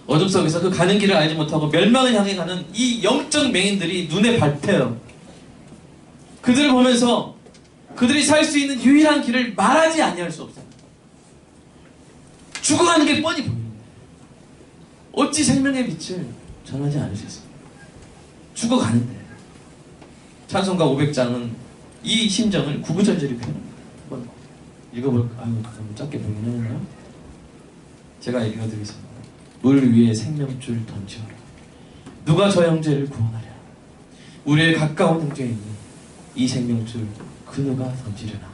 어둠 속에서 그 가는 길을 알지 못하고 멸망을 향해 가는 이 영적 맹인들이 눈에 밟혀요. 그들을 보면서 그들이 살 수 있는 유일한 길을 말하지 아니할 수 없어요. 죽어가는 게 뻔히 보이는데 어찌 생명의 빛을 전하지 않을 수 있습니까? 죽어가는데. 찬송가 500장은 이 심정을 구구절절히 표현합니다. 한번 읽어볼까요? 아유, 너무 짧게 보이긴 하나요? 제가 읽어드리겠습니다. 물 위에 생명줄 던지어라. 누가 저 형제를 구원하랴. 우리의 가까운 형제에 있는 이 생명줄 그 누가 던지려나.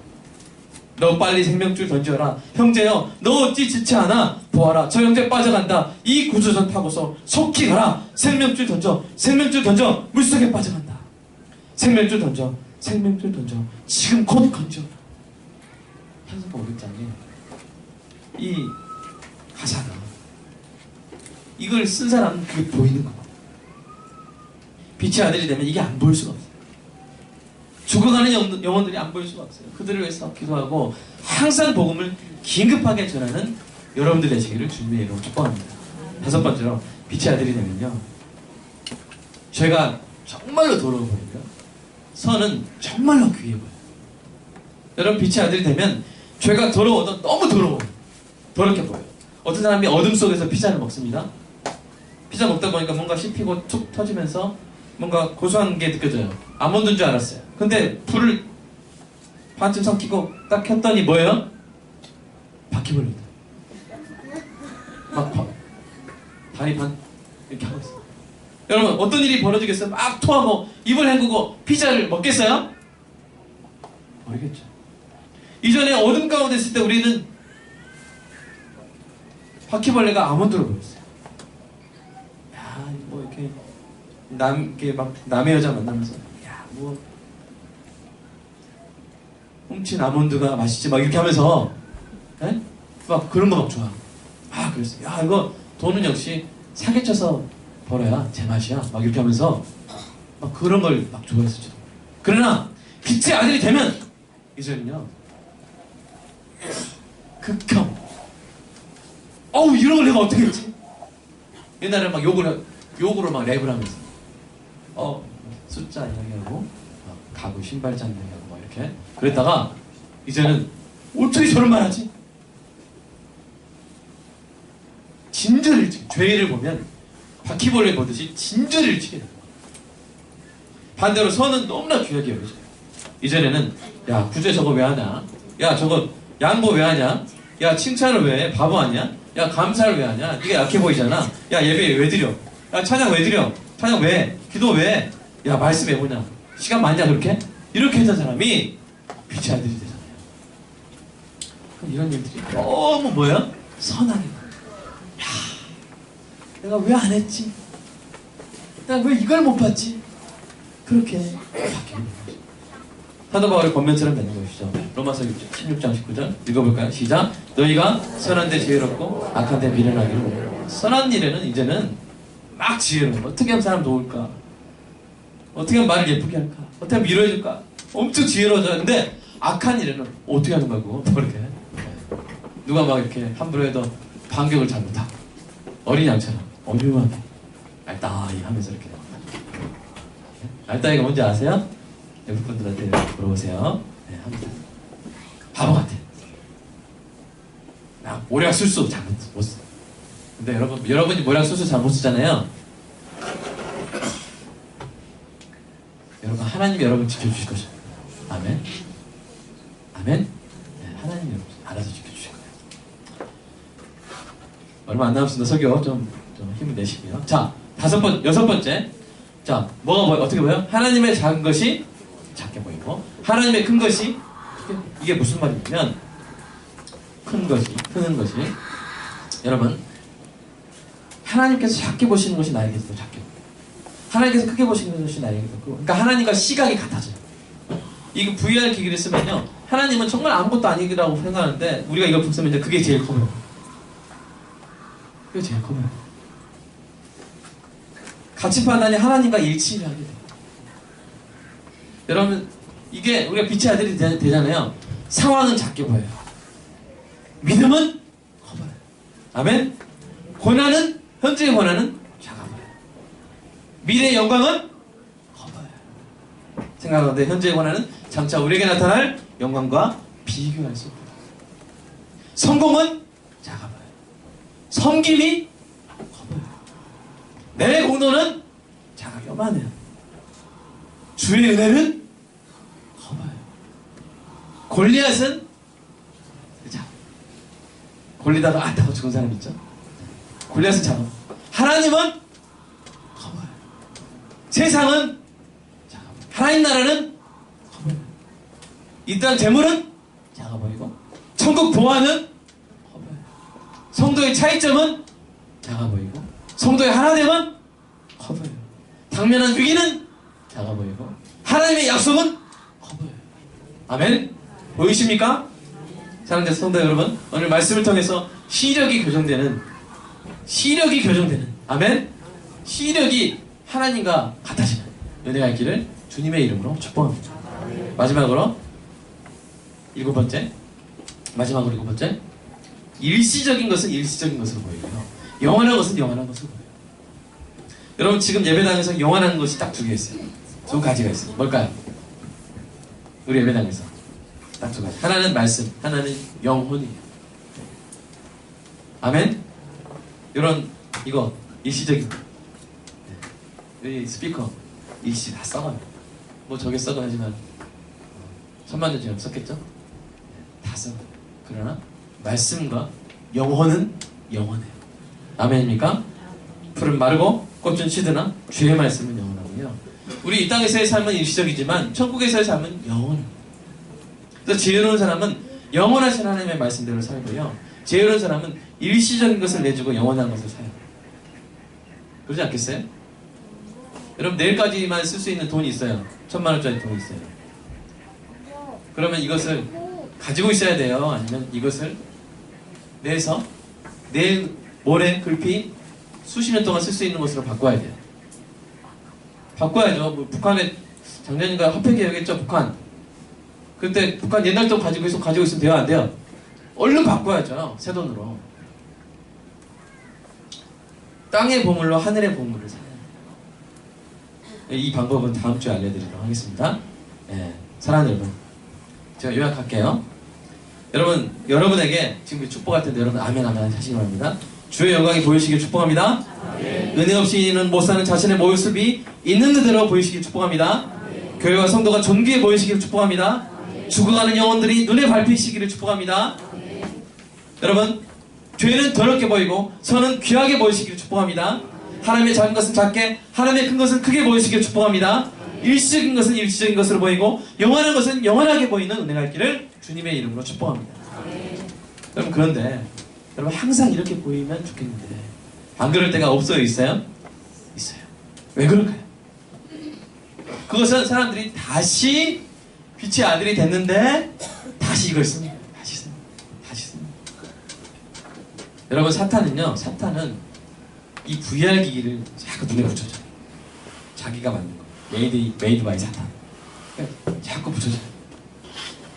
너 빨리 생명줄 던져라. 형제여, 너 어찌 지치 않아? 보아라, 저 형제 빠져간다. 이 구조선 타고서 속히 가라. 생명줄 던져, 생명줄 던져. 물속에 빠져간다. 생명줄 던져, 생명줄 던져. 지금 곧 건져라. 찬송가 500장에 이 가사가, 이걸 쓴 사람은 그게 보이는 거야. 빛의 아들이 되면 이게 안 보일 수가 없어요. 죽어가는 영혼들이 안 보일 수가 없어요. 그들을 위해서 기도하고 항상 복음을 긴급하게 전하는 여러분들 되시기를 주님의 이름으로 축복합니다. 다섯 번째로, 빛의 아들이 되면요, 죄가 정말로 더러워 보이고요, 선은 정말로 귀해 보여요. 여러분, 빛의 아들이 되면 죄가 더러워도 너무 더러워요. 더럽게 보여요. 어떤 사람이 어둠 속에서 피자를 먹습니다. 피자 먹다 보니까 뭔가 씹히고 툭 터지면서 뭔가 고소한 게 느껴져요. 아몬드인 줄 알았어요. 근데 불을 반쯤 삼키고 딱 켰더니 뭐예요? 바퀴벌레다. 막 다리 반 이렇게 하고 있어요. 여러분, 어떤 일이 벌어지겠어요? 막 토하고 입을 헹구고 피자를 먹겠어요? 모르겠죠. 이전에 어둠 가운데 있을 때 우리는 바퀴벌레가 아몬드로 보였어요. 야, 뭐 이렇게 이렇게 막 남의 여자 만나면서, 야, 뭐 훔친 아몬드가 맛있지, 막 이렇게 하면서, 에? 막 그런 거 막 좋아. 아, 그랬어요. 야, 이거 돈은 역시 사기쳐서 벌어야 제맛이야. 막 이렇게 하면서 막 그런 걸 막 좋아했었죠. 그러나 빛의 아들이 되면 이제는요, 극혐. 어우, 이런 걸 내가 어떻게 했지? 옛날에 막 욕으로 막 랩을 하면서 숫자 이야기하고 가구 신발장 이야기하고 막 이렇게 그랬다가 이제는 어떻게 저런 말 하지? 진저를 치게, 죄를 보면 바퀴벌레 보듯이 진저를 치게 됩니다. 반대로 선은 너무나 귀하게 여겨져요. 이전에는, 야, 구제 저거 왜 하냐? 야, 저거 양보 왜 하냐? 야, 칭찬을 왜 해? 바보 아니야? 야, 감사를 왜 하냐? 네가 약해 보이잖아. 야, 예배 왜 드려? 야, 찬양 왜 드려? 찬양 왜 해? 기도 왜 해? 야, 말씀 왜 보냐? 시간 많냐 그렇게? 이렇게 했던 사람이 빛의 아들이 되잖아요. 그럼 이런 일들이 너무 뭐야? 선하게. 야, 내가 왜 안 했지? 내가 왜 이걸 못 봤지? 그렇게 바뀌는 거죠. 사도 바울의 권면처럼 되는 것이죠. 로마서 16장 19절 읽어볼까요? 시작. 너희가 선한데 지혜롭고 악한데 미련하기로. 선한 일에는 이제는 막 지혜로운 거. 어떻게 하면 사람 도울까? 어떻게 하면 말을 예쁘게 할까? 어떻게 하면 위로해줄까? 엄청 지혜로워져요. 근데 악한 일에는 어떻게 하는 거고? 뭐 이렇게 누가 막 이렇게 함부로 해도 반격을 잘 못하고 어린 양처럼 어류하게 알따이 하면서 이렇게. 알따이가 뭔지 아세요? 외국 분들한테 물어보세요. 네, 합니다. 바보 같아. 나 모략 술수 잘 못 써. 근데 여러분이 모략 술수 잘 못 쓰잖아요. 여러분, 하나님이 여러분 지켜주실 것이에요. 아멘. 아멘. 네, 하나님이 여러분 알아서 지켜주실 거예요. 얼마 안 남았습니다. 설교 좀 힘을 내시고요. 자, 여섯 번째. 자, 어떻게 보여요? 하나님의 작은 것이 작게 보이고, 하나님의 큰 것이, 이게 무슨 말이냐면, 크는 것이, 여러분, 하나님께서 작게 보시는 것이 나에게도 작게 보여요. 하나님께서 크게 보시는 것이 나에게도 크고, 그러니까 하나님과 시각이 같아져요. 이거 VR 기기를 쓰면요, 하나님은 정말 아무것도 아니라고 생각하는데, 우리가 이걸 보면 이제 그게 제일 커 보여요. 그게 제일 커 보여요. 가치 판단이 하나님과 일치를 하게 돼요. 여러분, 이게 우리가 빛의 아들이 되잖아요. 상황은 작게 보여요. 믿음은 커 보여요. 아멘? 현재의 고난은 작아 보여요. 미래의 영광은 커 보여요. 생각하는데 현재의 고난은 장차 우리에게 나타날 영광과 비교할 수 없다. 성공은 작아 보여요. 섬김이 커 보여요. 내 공로는 작아 요만해요. 주의 은혜는 커 보여요. 골리앗은 자, 골리다가 안타고 죽은 사람 있죠? 골리앗은 작아. 하나님은 커 보여요. 세상은 작아 보여요. 하나님 나라는 커 보여요. 이 땅 재물은 작아 보이고 천국 보화는 커 보여요. 성도의 차이점은 작아 보이고 성도의 하나됨은 커 보여요. 당면한 위기는 작아 보이고 하나님의 약속은 커 보여요. 아멘. 보이십니까? 사랑하는 성도 여러분, 오늘 말씀을 통해서 시력이 교정되는 아멘. 시력이 하나님과 같아지는 은혜가 있기를 주님의 이름으로 축복합니다. 마지막으로 일곱 번째, 일시적인 것은 일시적인 것으로 보이고요, 영원한 것은 영원한 것으로 보여요. 여러분, 지금 예배당에서 영원한 것이 딱 두 개 있어요. 두 가지가 있어요. 뭘까요? 우리 예배당에서 딱 두 가지. 하나는 말씀, 하나는 영혼이에요. 아멘. 이거 일시적인 거. 우리 스피커 일시 다 썩어요. 뭐 저게 썩어 하지만 천만년 전에 썼겠죠? 다 썩어. 그러나 말씀과 영혼은 영원해요. 아멘입니까? 풀은 마르고 꽃은 시드나 주의 말씀은 영원하고요. 우리 이 땅에서의 삶은 일시적이지만 천국에서의 삶은 영원합니다. 그래서 지혜로운 사람은 영원하신 하나님의 말씀대로 살고요, 지혜로운 사람은 일시적인 것을 내주고 영원한 것을 사요. 그러지 않겠어요? 여러분, 내일까지만 쓸 수 있는 돈이 있어요. 1000만원짜리 돈이 있어요. 그러면 이것을 가지고 있어야 돼요? 아니면 이것을 내서 내일 모레 글피 수십 년 동안 쓸 수 있는 것으로 바꿔야 돼요. 바꿔야죠. 뭐 북한에 작년인가 화폐개혁했죠, 북한. 그때 북한 옛날 돈 가지고 있으면 돼요, 안 돼요? 얼른 바꿔야죠, 새 돈으로. 땅의 보물로 하늘의 보물을 사요. 이 방법은 다음 주에 알려드리도록 하겠습니다. 네, 사랑하는 여러분, 제가 요약할게요. 여러분, 여러분에게 지금 축복할 텐데 여러분 아멘 하시기 바랍니다. 주의 영광이 보이시길 축복합니다. 아멘. 은혜 없이는 못 사는 자신의 모습이 있는 그대로 보이시길 축복합니다. 아멘. 교회와 성도가 존귀해 보이시길 축복합니다. 아멘. 죽어가는 영혼들이 눈에 밟히시기를 축복합니다. 아멘. 여러분, 죄는 더럽게 보이고 선은 귀하게 보이시기를 축복합니다. 하나님의 작은 것은 작게, 하나님의 큰 것은 크게 보이시기를 축복합니다. 일시적인 것은 일시적인 것으로 보이고 영원한 것은 영원하게 보이는 은혜가 있기를 주님의 이름으로 축복합니다. 여러분, 그런데 여러분, 항상 이렇게 보이면 좋겠는데 안 그럴 때가 없어요? 있어요? 있어요. 왜 그럴까요? 그것은 사람들이 다시 빛의 아들이 됐는데 다시 이걸 씁니다. 다시 씁니다. 여러분, 사탄은 이 VR 기기를 자꾸 눈에 붙여줘요. 자기가 만든 거. 메이드 바이 사탄. 자꾸 붙여줘요.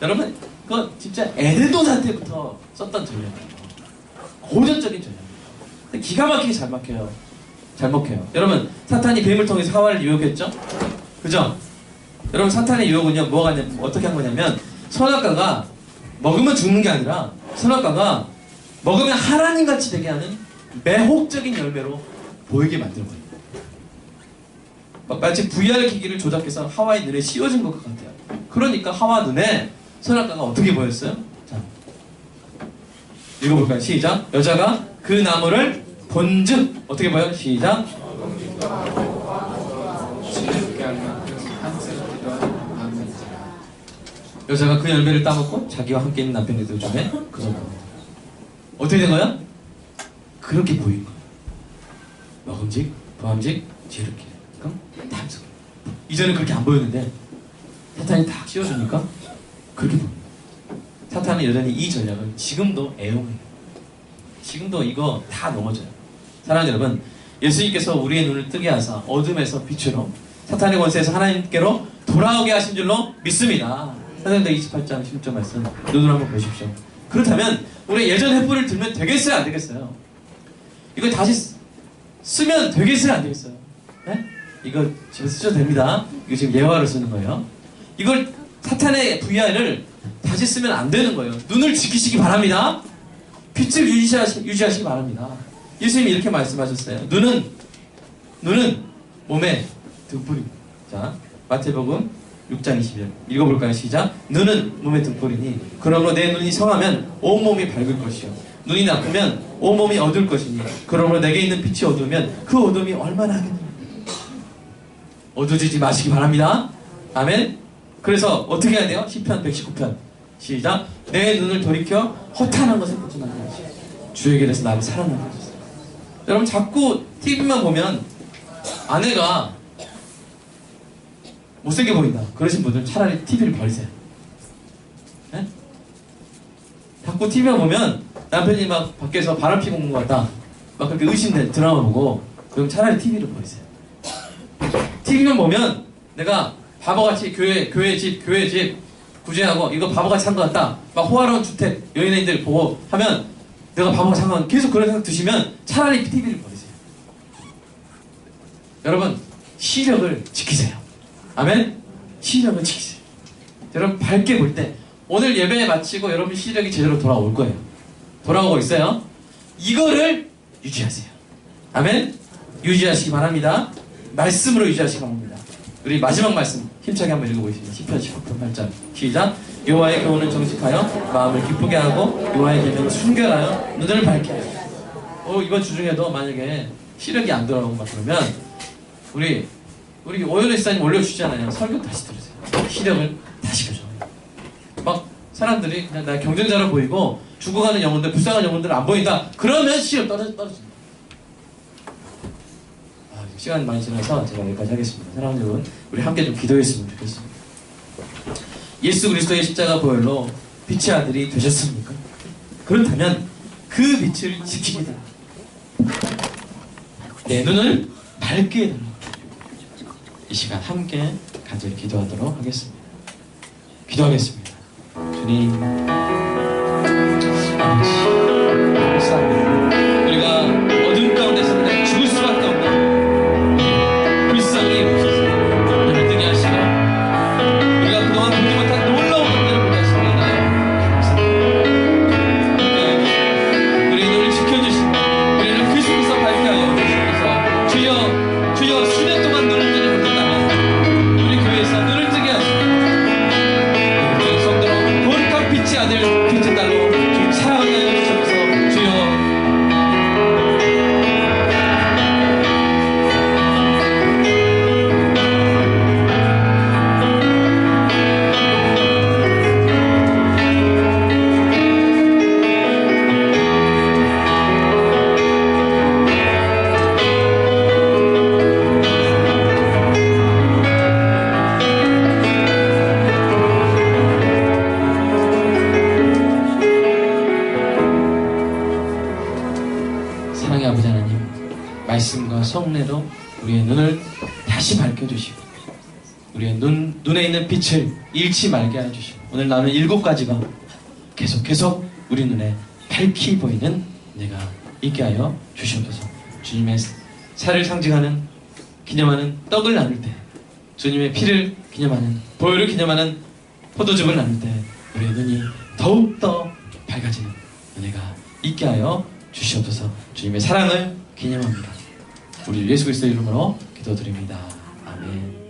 여러분, 그건 진짜 에덴동 때부터 썼던 전략이에요. 고전적인 전략이에요. 기가 막히게 잘 먹혀요. 여러분, 사탄이 뱀을 통해서 하와를 유혹했죠? 그죠? 여러분, 사탄의 유혹은요, 어떻게 한 거냐면, 선악과가 먹으면 죽는 게 아니라, 선악과가 먹으면 하나님같이 되게 하는 매혹적인 열매로 보이게 만들어버려요. 마치 VR 기기를 조작해서 하와의 눈에 씌워진 것 같아요. 그러니까 하와 눈에 선악과가 어떻게 보였어요? 자, 읽어볼까요? 시작. 여자가 그 나무를 본즉 어떻게 보여요? 시작. 여자가 그 열매를 따먹고 자기와 함께 있는 남편들도 중에 그것입니다. 어떻게 된 거야? 그렇게 보인 거야. 먹음직, 보암직, 지혜롭게. 그럼 탐스러워. 이전에 그렇게 안 보였는데 사탄이 딱 씌워주니까 그렇게 보입니다. 사탄은 여전히 이 전략을 지금도 애용해요. 지금도 이거 다 넘어져요. 사랑하는 여러분, 예수님께서 우리의 눈을 뜨게 하사 어둠에서 빛으로 사탄의 권세에서 하나님께로 돌아오게 하신 줄로 믿습니다. 사도행전 28장 16절 말씀 눈으로 한번 보십시오. 그렇다면 우리 예전 횃불을 들면 되겠어요, 안 되겠어요? 이거 다시 쓰면 되겠어요, 안 되겠어요? 네? 이거 집에 쓰셔도 됩니다. 이거 지금 예화로 쓰는 거예요. 이걸 사탄의 VR을 같이 쓰면 안 되는 거예요. 눈을 지키시기 바랍니다. 빛을 유지하시기 바랍니다. 예수님이 이렇게 말씀하셨어요. 눈은 몸의 등불이. 자, 마태복음 6장 20절 읽어볼까요? 시작. 눈은 몸의 등불이니 그러므로 내 눈이 성하면 온몸이 밝을 것이요 눈이 나쁘면 온몸이 어두울 것이니 그러므로 내게 있는 빛이 어두우면 그 어둠이 얼마나 하겠느냐. 어두워지지 마시기 바랍니다. 아멘. 그래서 어떻게 해야 돼요? 시편 119편 시작. 내 눈을 돌이켜 허탄한 것을 보지 말라. 주에게 대해서 나를 사랑하라 하셨어요. 여러분 자꾸 TV만 보면 아내가 못생겨 보인다 그러신 분들 차라리 TV를 버리세요. 네? 자꾸 TV만 보면 남편이 막 밖에서 바람 피고 온 것 같다 막 그렇게 의심된 드라마 보고 그럼 차라리 TV를 버리세요. TV만 보면 내가 바보같이 교회 집 구제하고 이거 바보같이 산 것 같다 막 호화로운 주택 연예인들 보고 하면 내가 바보같이 산 것 같다 계속 그런 생각 드시면 차라리 TV를 버리세요. 여러분 시력을 지키세요. 아멘? 시력을 지키세요. 여러분 밝게 볼 때 오늘 예배 마치고 여러분 시력이 제대로 돌아올 거예요. 돌아오고 있어요. 이거를 유지하세요. 아멘? 유지하시기 바랍니다. 말씀으로 유지하시기 바랍니다. 우리 마지막 말씀 힘차게 한번 읽어보겠습니다. 시편 19편 8절 시작. 여호와의 교훈을 정직하여 마음을 기쁘게 하고 여호와의 계명을 순결하여 눈을 밝게 하여. 이번 주 중에도 만약에 시력이 안 돌아오는 것 그러면 우리 오연우 시사님 올려주시잖아요. 설교 다시 들으세요. 시력을 다시 교정해요. 막 사람들이 그냥 나 경쟁자로 보이고 죽어가는 영혼들 불쌍한 영혼들 안 보인다 그러면 시력 떨어집니다. 시간 많이 지나서 제가 여기까지 하겠습니다. 사랑하는 여러분, 우리 함께 좀 기도했으면 좋겠습니다. 예수 그리스도의 십자가 보혈로 빛의 아들이 되셨습니까? 그렇다면 그 빛을 지키게 달라. 내 눈을 밝게 해달라. 이 시간 함께 간절히 기도하도록 하겠습니다. 기도하겠습니다. 주님, 아버지, 감사합니다. 우리가 어둠 가운데서 그냥 죽을 수밖에 없는 불쌍히 오셔서 우리를 뜨게 하시고 우리가 그동안 보지 못한 놀라운 것들을 보게 하시고 감사합니다. 우리 눈을 지켜주시고 우리를 계속해서 밝게 하여 주시면서 주여 수년 동안 눈을 뜨지 못했다면 우리 교회에서 눈을 뜨게 하시고 우리 성도로 거룩한 빛의 아들 빛의 딸로 주님 사랑하게 하여 주셔서 주여 사랑의 아버지 하나님, 말씀과 성례로 우리의 눈을 다시 밝혀주시고 우리의 눈에 있는 빛을 잃지 말게 해주시고 오늘 나오는 7가지가 계속 우리 눈에 밝히 보이는 내가 있게 하여 주시옵소서. 주님의 살을 상징하는 기념하는 떡을 나눌 때 주님의 피를 기념하는 보혈을 기념하는 포도즙을 나눌 때 우리의 눈이 더욱더 밝아지는 은혜가 있게 하여 주시옵소서. 주님의 사랑을 기념합니다. 우리 예수 그리스도의 이름으로 기도드립니다. 아멘.